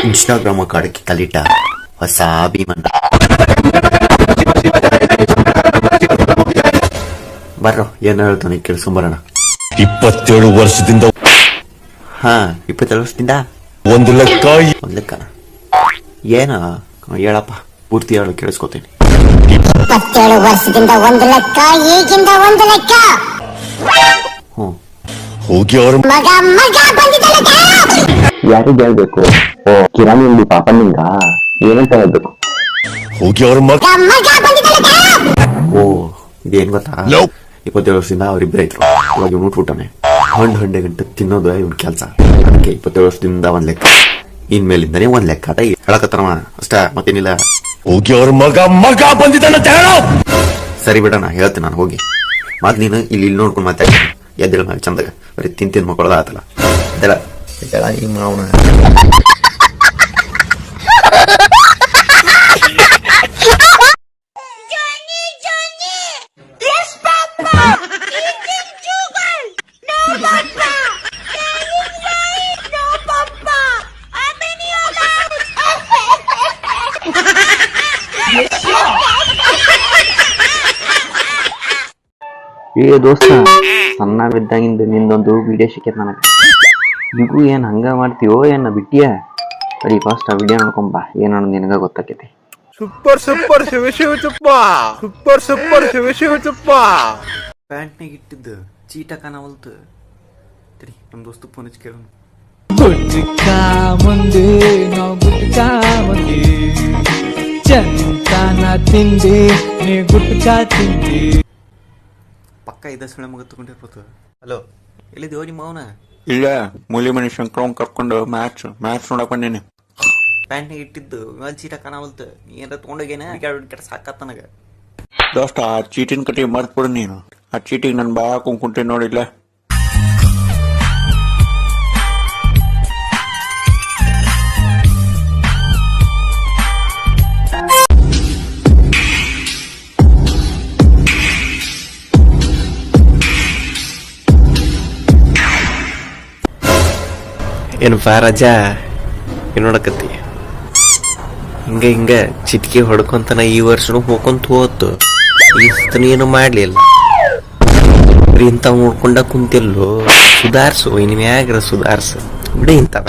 Instagram ಕಾಡಕ್ಕೆ ಕಲಿಟ ಹೊಸ ಭೀಮನ್ನ ಬರ್ರೋ ಏನ್ ಹೇಳ್ತಾನೆ ಕೇಳಿಸ್ಕೊಂಬರೋಣ. 27 ವರ್ಷದಿಂದ 27 ವರ್ಷದಿಂದ 1 ಲೆಕ್ಕ. 1 ಲೆಕ್ಕನ ಏನ ಹೇಳಪ್ಪ, ಪೂರ್ತಿ ಹೇಳು ಕೇಳಿಸ್ಕೊತೀನಿ. 27 ವರ್ಷದಿಂದ 1 ಲೆಕ್ಕ, ಈಗಿಂದ 1 ಲೆಕ್ಕ. ಹೋಗಿ ಅವ್ರ ಮಗ ಬಂದಿದ್ದಾನೆ. ಯಾರಿಗೆ ಹೇಳ್ಬೇಕು? ಓ ಕಿರಾಣಿ ಅಂಗಡಿ ಪಾಪನಿಂಗ ಏನಂತ ಹೇಳ್ಬೇಕು? ಹೋಗಿ ಅವ್ರ ಮಗ ಬಂದಿದ್ದಾನೆ. ಓ ಇದೇನ್ ಗೊತ್ತಾ, 27 ವರ್ಷದಿಂದ ಅವ್ರಿಬ್ಬರೇ ಇದ್ರು. ಇವಾಗ ಇವ್ನು ಊಟನೆ ಹಂಡೆ ಗಂಟೆ ತಿನ್ನೋದು ಇವ್ನ ಕೆಲ್ಸ. ಅದಕ್ಕೆ 27 ವರ್ಷದಿಂದ 1 ಲೆಕ್ಕ, ಇನ್ಮೇಲಿಂದನೇ 1 ಲೆಕ್ಕ ಅಂತ ಹೇಳಕತ್ತಾರವ ಅಷ್ಟ, ಮತ್ತೇನಿಲ್ಲ. ಹೋಗಿ ಅವ್ರ ಮಗ ಬಂದಿದ್ದಾನೆ ಅಂತ ಹೇಳೋ. ಸರಿ ಬಿಡೋಣ, ಹೇಳ್ತೀನಿ ನಾನು ಹೋಗಿ. ಮತ್ ನೀನು ಇಲ್ಲಿ ನೋಡ್ಕೊಂಡು ಮಾತಾಡಿ ಎದ್ದೇಳ ಮೇಲೆ ಚಂದಾಗ, ಬರೀ ತಿಂದು ಮಕ್ಕಳದ ಆತಲ್ಲ. ಎದ್ದೇಳ ಈ ಮಾವನ. ಏ ದೋಸ್ತ, ಸಣ್ಣವಿದ್ದಾಗಿಂದ ನಿಂದೊಂದು ವಿಡಿಯೋ ಸಿಕ್ಕೈತೆ ನನಗೆ. ನಿಗೂ ಏನ್ ಹಂಗ ಮಾಡ್ತೀವೋ ಏನ ಬಿಟ್ಟಿಯ? ಬರೀ ಫಸ್ಟ್ ಆ ವಿಡಿಯೋ ನೋಡ್ಕೊಂಬ, ಏನೋ ನಿನಗ ಗೊತ್ತಾಕೈತಿ. ಸೂಪರ್ ಶಿವ ಪ್ಯಾಂಟ್ನಾಗ ಇಟ್ಟಿದ್ದು ಚೀಟ ಕಾಣವಲ್ತು. ಸರಿ ನಮ್ಮ ದೋಸ್ತು ಫೋನ್ ಹಚ್ಚಿ ಕೇಳೋಣ. ಗುಟ್ಕಾ ಮುಂದೆ ನಾವು ಗುಟ್ಕಾ ಮುಂದೆ ಚಂತಾನ ತಿಂದೆ ನೀ ಗುಟ್ಕಾ ತಿಂದೆ. ಪಕ್ಕ ಇದ್ದ ಸುಳ್ಳ ಮಗ ತಗೊಂಡಿರ್ಬೋದು. ಹಲೋ, ಎಲ್ಲಿದ್ದೀವೋ ನಿಮ್ಮ ಅವನ? ಇಲ್ಲ, ಮೂಲಿ ಮನಿ ಶಂಕರವ್ ಕರ್ಕೊಂಡು ಮ್ಯಾಚ್ ನೋಡಕ್ ಬಂದೇನಿ. ಪ್ಯಾಂಟ್ನಾಗ ಇಟ್ಟಿದ್ದು ಚೀಟ ಕಾಣವಲ್ತು. ನೀ ಏನಾರ ತಗೊಂಡೋಗೇನ? ಕೆಟ್ಟ ಸಾಕಾತ ನನಗ. ದೋಸ್ತ, ಆ ಚೀಟಿನ ಕಟ್ಟಿ ಮರ್ತ್ಬಿಡು ನೀನು. ಆ ಚೀಟಿಗೆ ನನ್ ಬಾಯ ಹಾಕೊಂಡ್ ಕುಂಟೆ ನೋಡಿಲ್ಲ. ಏನು ರಜ ಏನ್ ನೋಡಕತ್ತಿ? ಹಿಂಗ ಚಿಟ್ಕಿ ಹೊಡ್ಕೊಂತನ ಈ ವರ್ಷನು ಹೋಗ್ಕೊಂತ ಹೋತು. ಈ ಸತನ ಏನು ಮಾಡ್ಲಿಲ್ಲ. ಇಂಥವ್ ನೋಡ್ಕೊಂಡ ಕುಂತಿಲ್ಲೋ. ಸುಧಾರ್ಸು, ಇನ್ ಮ್ಯಾಗ್ರ ಸುಧಾರ್ಸು ಬಿಡಿ ಇಂಥವ.